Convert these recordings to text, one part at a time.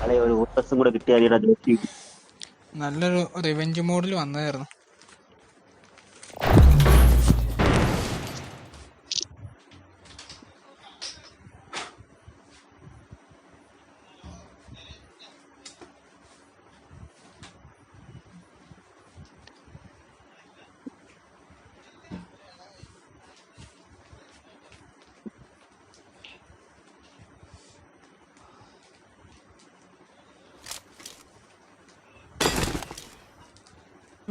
അല്ലെ ഒരു ഓട്ടസും കൂടെ കിട്ടിയാൽ നല്ലൊരു റിവെഞ്ച് മോഡിൽ വന്നായിരുന്നു.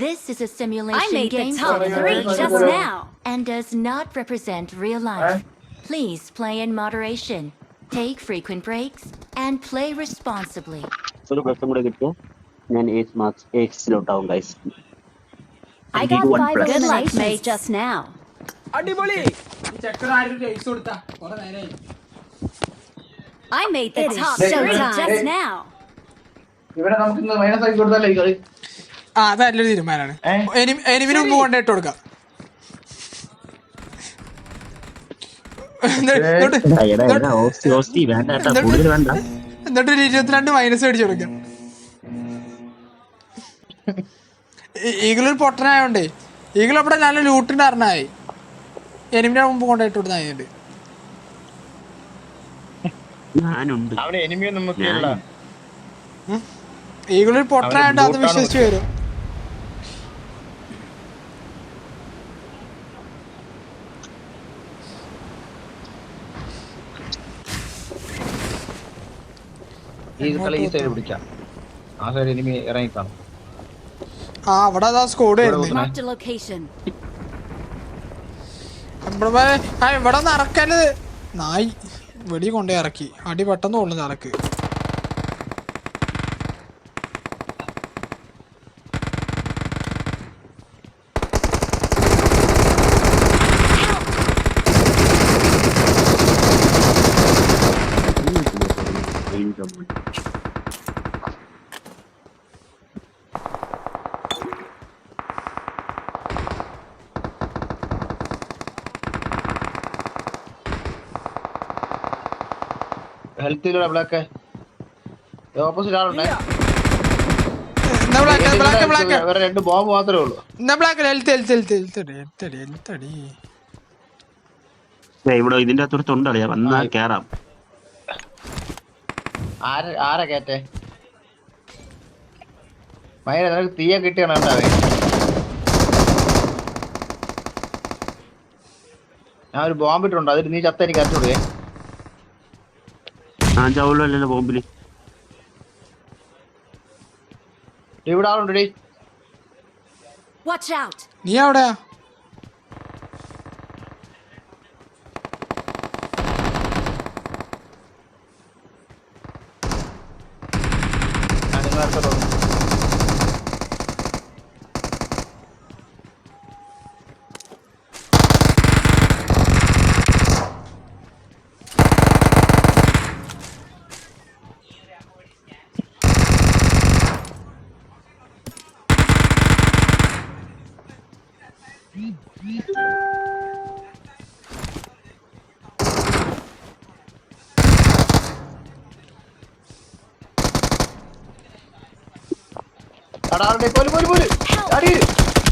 This is a simulation game for the top 3 just now. and does not represent real life. Please play in moderation, take frequent breaks, and play responsibly. ഒരു പ്ലസും കൂടെ കിട്ടിയ ഞാൻ എക്സിലോട്ടാവും guys. I got 5 eliminations just now. അടിപൊളി. ഈ checker ആരും raise കൊടുത്താ കുറെ നേരമായി. I made the top 3 just now. ഇവിടെ നമുക്ക് മൈനസ് ആക്കി കൊടുത്താലേ കളി. ആ അത് നല്ലൊരു തീരുമാനമാണ്. എനിമിന് മുമ്പ് കൊണ്ടിട്ട് കൊടുക്കാം. എന്നിട്ട് 22 മൈനസ് അടിച്ചു കൊടുക്കാം. ഈഗിളൊരു പൊട്ടനായോണ്ടേ ഈഗിൾ അവിടെ നല്ല ലൂട്ടിന്റെ അറിഞ്ഞായി എനിമിനെ മുമ്പ് കൊണ്ടിട്ട് കൊടുത്താൽ ഈഗിളൊരു പൊട്ടനായോണ്ട് അത് വിശ്വസിച്ച് വരും. ആ അവിടെ അതാ സ്കോഡ് വരുന്നത്. Marked a location. ഇവിടെ ഒന്ന് ഇറക്കല് നായി വെടി കൊണ്ടേ ഇറക്കി അടി പെട്ടെന്ന് കൊള്ളുന്ന ഇറക്ക്. ഓപ്പോസിറ്റ് ആളുണ്ട്. രണ്ട് ബോംബ് മാത്രമേ ഉള്ളൂ. ഇവിടെ ഇതിന്റെ അകത്തൊരു തൊണ്ടളിയാ വന്നാ കേറാം. ആരാ കേറ്റേ മൈന നിനക്ക് തീയ കിട്ടിയാണ് ഉണ്ടാവേ. ഞാൻ ഒരു ബോംബ് ഇട്ടുണ്ട് അതിൽ നീ ചത്ത എനിക്ക് അടിച്ചു കൊടുക്കേ. ചാവല്ലോ ബോംബില് ഇവിടെ ആളുണ്ട്. Watch out. നീ എവിടെയാ?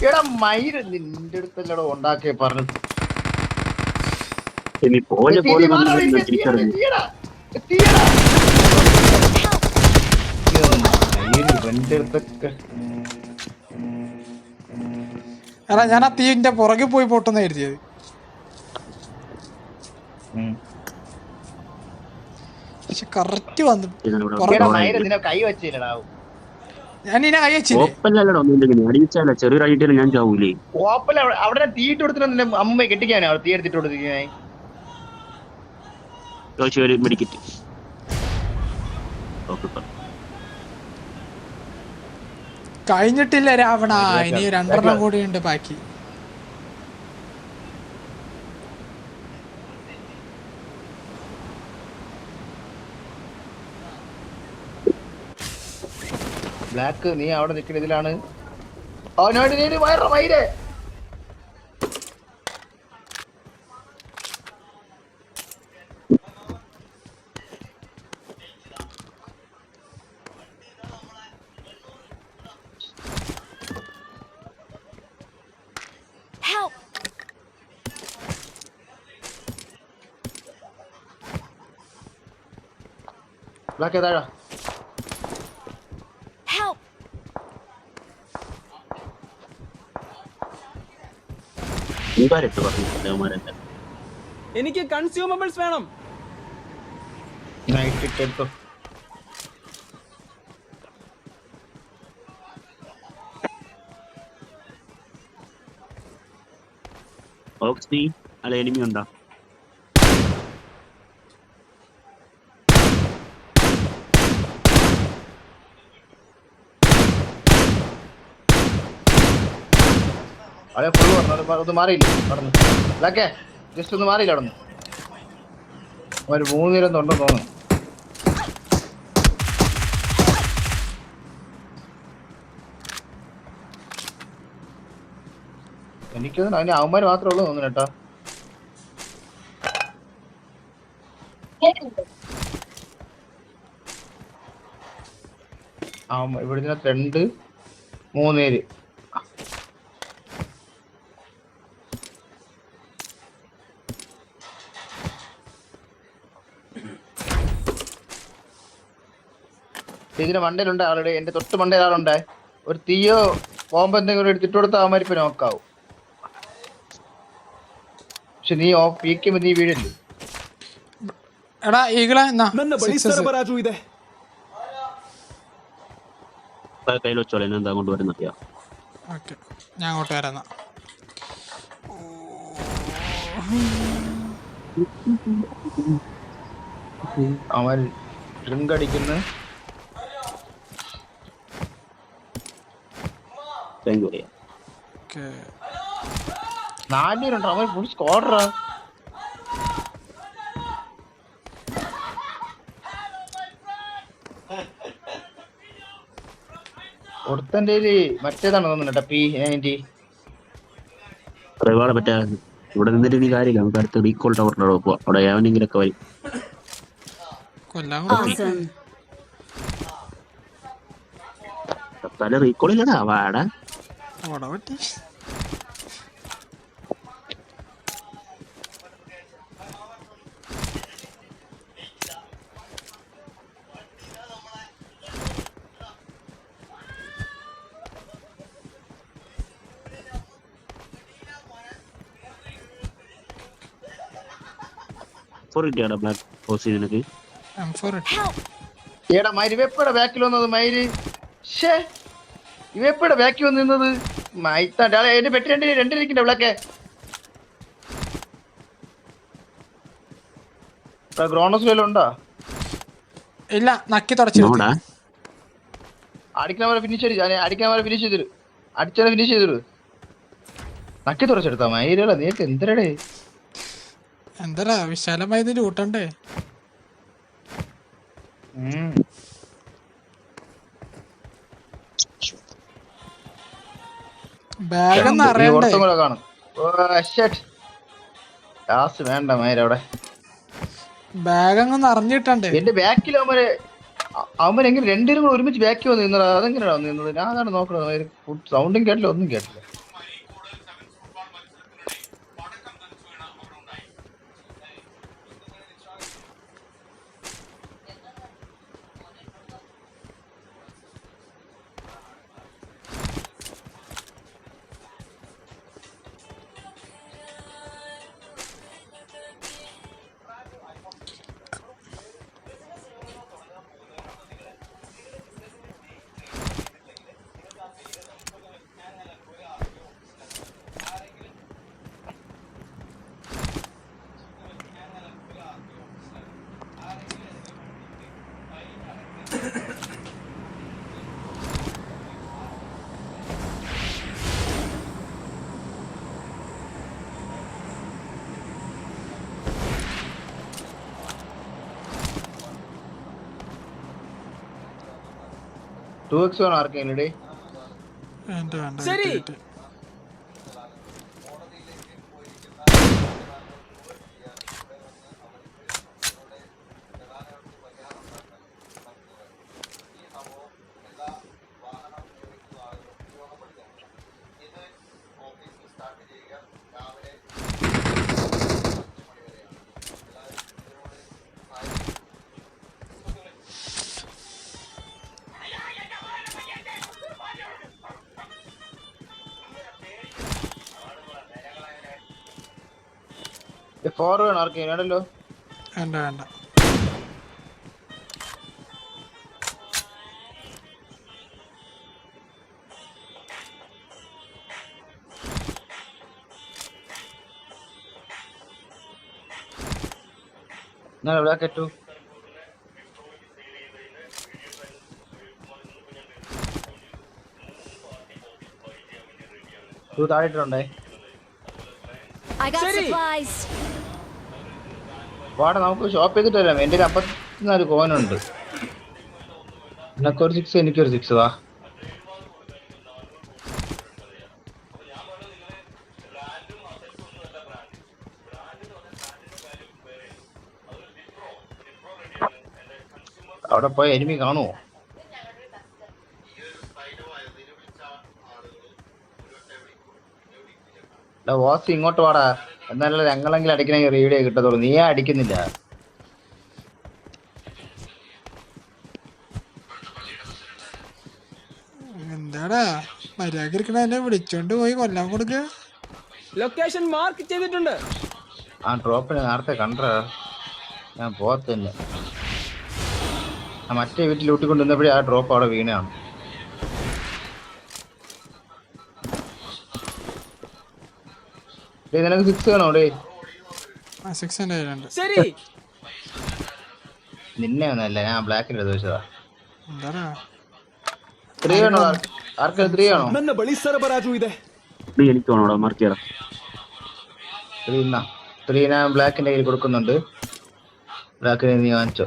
എടാ മയിര് നിന്റെ അടുത്തല്ലടോ ഉണ്ടാക്കിയ പറഞ്ഞത്. എടാ ഞാൻ ആ തീന്റെ പുറകെ പോയി പൊട്ടെന്ന് കരുതിയത്. പക്ഷെ കറക്റ്റ് വന്നു. കൈ വെച്ചില്ലടാവും. ഞാൻ ഇതിനെ കൈ വെച്ചില്ലേ ചെറിയൊരു ഐഡിയ ഞാൻ ചാവൂലേ. അവിടെ തീയിട്ട് കൊടുത്തിട്ട് അമ്മ കെട്ടിക്കാനോ തീ എടുത്തിട്ട് കൊടുത്തിരിക്കാനായി. മെഡിക്കറ്റ് കഴിഞ്ഞിട്ടില്ല രാവണ. ഇനി 2 കൂടി ഉണ്ട് ബാക്കി. ബ്ലാക്ക് നീ അവിടെ നിൽക്കുന്ന ഇതിലാണ്. അവനോട് വയറേ ബ്ലാക്ക് താഴെ Help! എന്തായിട്ട് പറഞ്ഞിട്ടില്ല അവന്മാരെല്ലാം. എനിക്ക് കൺസ്യൂമബിൾസ് വേണം. നൈറ്റ് എടുത്തോ. ഓക്സി അല്ല എനിമി ഉണ്ടോ? അവിടെ ഫുള്ള് പറഞ്ഞു ഒന്ന് മാറിയില്ലേ നടന്നു ബ്ലാക്കേ ജസ്റ്റ് ഒന്ന് മാറിയില്ല അവിടെ നിന്ന് ഒരു 3 നിരം ഉണ്ടെന്ന് തോന്നുന്നു. എനിക്കൊന്നും അതിന് അവന്മാര് മാത്രമേ ഉള്ളൂ തോന്നുന്നു കേട്ടോ. ഇവിടെ 2 3 പേര്. ഇതിന്റെ മണ്ടയിലുണ്ട് ആളുടെ. എന്റെ തൊട്ട് മണ്ടയിൽ ആളുണ്ട്. ഒരു തീയോ ബോംബ് എന്തെങ്കിലും എടുത്തിട്ട് കൊടുത്താൽ അവന്മാര് ഇപ്പൊ നോക്കാവും. പക്ഷെ നീ ഓഫ് പീക്കുമ്പോ നീ വീഴല്ലേ. എടാ ഈകളെ എന്നാ ನನ್ನ ಬಳಿ ಸರಬರಾಜು ಇದೆ. കയ്യിൽ വെച്ചോളെ എന്താ കൊണ്ടുവരുന്നറിയാ. ഓക്കെ ഞാൻ അങ്ങോട്ട് വരാം. അവൻ ഡ്രിങ്ക് അടിക്കുന്നു. ഓക്കെ 4 പേരുണ്ടോ അവൻ ഫുൾ സ്ക്വാഡറാ. ഒരുത്തൻ്റെ മറ്റേതാണ് തോന്നുന്നു P90. മറ്റേ ഇവിടെ നിന്നിട്ട് ഇനി കാര്യമില്ല. നമുക്ക് അടുത്ത് റീകോൾ ടവറിനോട് പോവാം. അവിടെ എവനെങ്കിലൊക്കെ വരും. കൊല്ലാൻ Awesome. തല റീകോൾ ഇല്ലടാ വാടാ. അവിടെ പറ്റി ബ്ലാക്ക് ഹോസ് നിനക്ക് M4 ഇട്ടു. ഏടാ മയിര് ഇവപ്പടെ ബാക്കിൽ വന്നത് മയിര്. ഷേ ഇവപ്പടെ ബാക്കിൽ വന്ന് നിന്നത് മൈത്താണ്ട്. എന്റെ പെട്ടി 2 ഇരിക്കണ്ട വിളക്കെ. ഗ്രോണസ് വല്ലതും ഉണ്ടോ? ഇല്ല നക്കി തുടച്ചു. അടിക്കണവരെ ഫിനിഷ് ചെയ്തിരു. അടിച്ചവരെ ഫിനിഷ് ചെയ്തിരു. നക്കി തുടച്ചെടുത്താ മയിരല്ല. നീക്ക് എന്തരടേ എന്താ വിശാലമായത് ലൂട്ടണ്ടേ. ബാഗ് അറിയണ്ടേ. കാണും വേണ്ട മയിരവിടെ. ബാഗ് അങ്ങ് നിറഞ്ഞിട്ടണ്ടേ. എന്റെ ബാക്കിൽ അവന്മാരെങ്ങനെ 2 പേരും കൂടെ ഒരുമിച്ച് ബാക്കി വന്ന് നിന്നത്. അതെങ്ങനെയാ നിന്നത്? ഞാൻ അതാണ് നോക്കണത്. സൗണ്ടും കേട്ടില്ല ഒന്നും കേട്ടില്ല. ആർക്കെങ്കിലും ശരി. 4 വേണം ആർക്കും വേണ്ടല്ലോ. വേണ്ട വേണ്ട. ഞാൻ എവിടെ കെട്ടു? താഴെട്ടുണ്ടേ. I got City. supplies. വാടാ നമുക്ക് ഷോപ്പ് ചെയ്തിട്ട് വരാം. എൻ്റെ 54 കോയിനുണ്ട്. നിനക്കൊരു 6 എനിക്കൊരു 6 വാ. അവിടെ പോയ എനിമി കാണുമോ? വാസി ഇങ്ങോട്ട് വാടാ. എന്നാലല്ലേ ഞങ്ങളെങ്കിലും അടിക്കണമെങ്കിൽ റീഡിയോ കിട്ടത്തുള്ളൂ. നീ അടിക്കുന്നില്ല. എന്താടാ മര്യാദ ഇരിക്കണ എന്നെ വിളിച്ചോണ്ട് പോയി കൊല്ലാൻ കൊടുക്ക. ലൊക്കേഷൻ മാർക്ക് ചെയ്തിട്ടുണ്ട്. ആ ഡ്രോപ്പിന് നേരത്തെ കണ്ട ഞാൻ പോകത്തന്നെ. ആ മറ്റേ വീട്ടിൽ ഊട്ടിക്കൊണ്ടുവന്നപ്പോഴേ ആ ഡ്രോപ്പ് അവിടെ വീണാണ്. നിനക്ക് 6 വേണോ? ഡേ 6 എൻ്റെ കയ്യിലുണ്ട്. ശരി. നിന്നെ ഒന്നല്ല, ഞാൻ ബ്ലാക്കിൽ എടുത്ത് വെച്ചതാ. എന്താടാ 3 വേണോ? ആർക്കും 3 വേണോ? ನನ್ನ ಬಳಿ ಸರಬರಾಜು ಇದೆ. എനിക്ക് വേണോടാ, മാർക്ക് ചെയ്യണം. 3 ഞാൻ ബ്ലാക്കിന്റെ കയ്യിൽ കൊടുക്കുന്നുണ്ട്. ബ്ലാക്കിനെ നീ വാങ്ങിച്ചോ.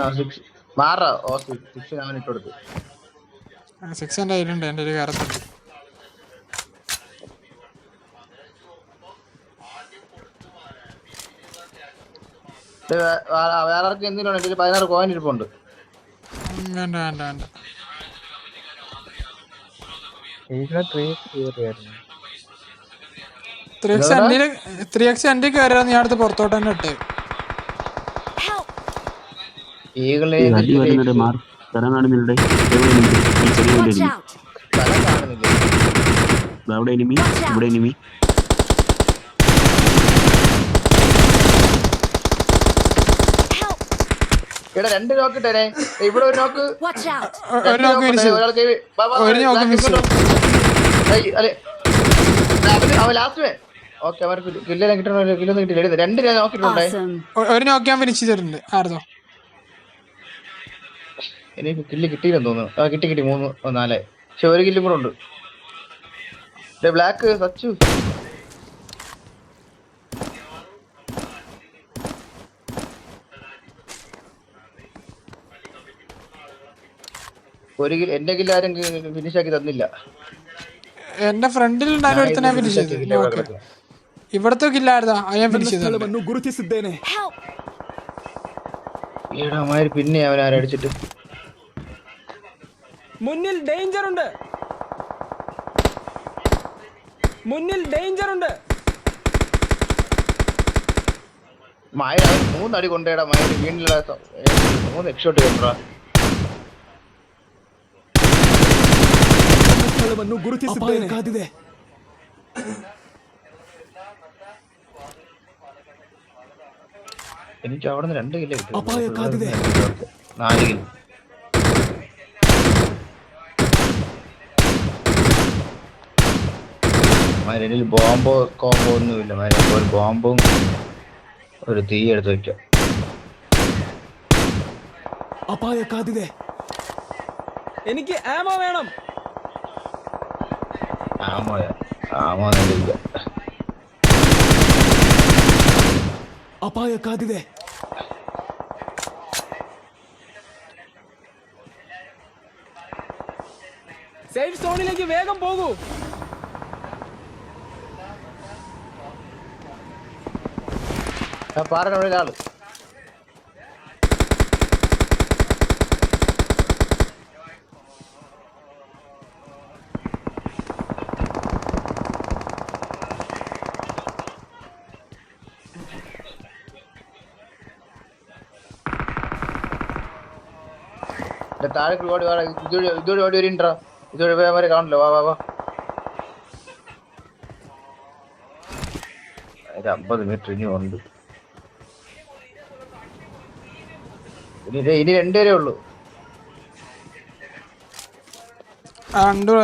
6 മാറാ. 6 ഞാൻ ഇട്ട് കൊടുത്തു. 6 എൻ്റെ കയ്യിലുണ്ട്. എൻ്റെ ഒരു കാരത്തുണ്ട്. വേറെ ആർക്കും എന്തിനാണ്? എൻ്റെ 16 കോയിൻ ഇരിപ്പുണ്ട്. വേണ്ട വേണ്ട വേണ്ട. 3x എൻ്റെ കയറിയാ നീ അടുത്ത് പുറത്തോട്ട് തന്നെ ഇട്ടേ. Help. ഈകളെ അടി വരുന്നുണ്ട്. മാർക്ക് തരാൻ കാണുന്നില്ലേ? Watch out. സ്ഥലം കാണുന്നില്ല. അവിടെ എനിമി, ഇവിടെ എനിമി. Help. ഇവിടെ 2 നോക്ക് ഇട്ടേ. ഇവിടെ ഒരു നോക്ക്. Watch out. ഒരു നോക്ക് ഫിനിഷ്. ഒരു നോക്ക് മിസ്. അവൻ ലാസ്റ്റ്. ഓക്കെ, അവർക്ക് കില്ലെല്ലാം കിട്ടണോ? കില്ലൊന്നും കിട്ടില്ല. 2 ഞാൻ നോക്കിയിട്ടുണ്ടേ. Awesome. ഒരു നോക്ക് ഞാൻ ഫിനിഷ് ചെയ്തിട്ടുണ്ട്. ആർന്നോ എനിക്ക് കില്ല് കിട്ടിയില്ലെന്ന് തോന്നുന്നു. ആ കിട്ടി 3 4. പക്ഷെ ഒരു കില്ലും കൂടെ ഉണ്ട്. ബ്ലാക്ക് സച്ചു. ഒരു കില്ല് എന്റെ കില്ല് ആരും ഫിനിഷ് ആക്കി തന്നില്ല. എന്റെ ഫ്രണ്ടിൽ ഉണ്ടായിരുന്ന ഫിനിഷ് ചെയ്ത്. ഇവിടത്തെ കില്ലായിരുന്നാ ഞാൻ ഫിനിഷ് ചെയ്തത്. ಸ್ಥಳವನ್ನು ಗುರುತಿಸಿದ್ದೇನೆ. Help. ഈടമാര് പിന്നെ അവൻ ആരടിച്ചിട്ട്. മുന്നിൽ ഡേഞ്ചർ ഉണ്ട്. മുന്നിൽ ഡേഞ്ചർ ഉണ്ട്. മയ 3 അടി കൊണ്ടേടാ. മയ വീണില്ല. 3 എക്സ്ഷോട്ട് കൊണ്ടാ. ಸ್ಥಳವನ್ನು ಗುರುತಿಸಿದ್ದೇನೆ. ಕಾದಿದೆ. എനിക്ക് അവിടെ നിന്ന് 2 കില്ല് കിട്ടി. അപായ കാതിരെ. 4 കില്ല്. മരനിൽ ബോംബോ കോംബോ ഒന്നുമില്ല. മരനിൽ ഒരു ബോംബും ഒരു തീ എടുത്ത് വെക്കാം. അപായ കാതിരെ. എനിക്ക് ആമോ വേണം. ആമോ ഇല്ല. അപായ കാതിരെ. സേഫ് സോണിലേക്ക് വേഗം പോകൂ. പാറയുടെ ഒരാള്. താഴെ ഓടി വാ. ഇതോടെ ഓടി വരിണ്ടാ. ഇതോടെ വരെ കാണില്ല. വാ വാ വാ. ഒരു 50 മീറ്റർ ഇനി ഉണ്ട്. ഇനി 2 പേരേ ഉള്ളൂ.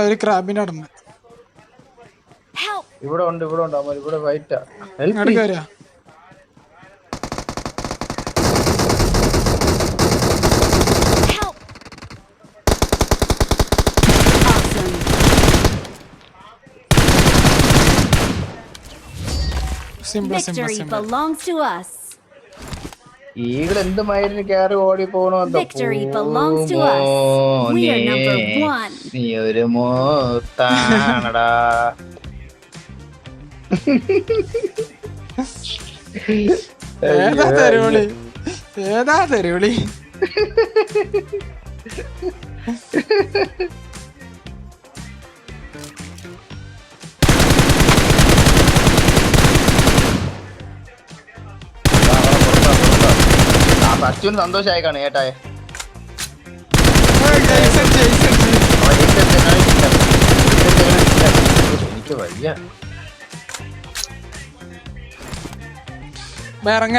ഒരു ക്രാബിന്റെ അടുന്ന് ഇവിടെ ഉണ്ട് അമ്മ ഇവിടെ ഫൈറ്റാ. ഇങ്ങോട്ട് കയറിയാ Victory belongs to us. ഈകൾ എന്ത് മയിലിന് കയറി ഓടി പോണോ എന്തോ. Victory belongs to us. We are number 1. നീ ഒരു മോത്താണടാ. ഏതാ തെരുവിളി അച്ഛന് സന്തോഷമായി കാണും ഏട്ടായെ. എനിക്ക് വയ്യ. ഇറങ്ങ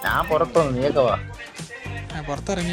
ഞാൻ പുറത്തൊന്ന് നീക്കവാ പുറത്തിറങ്ങി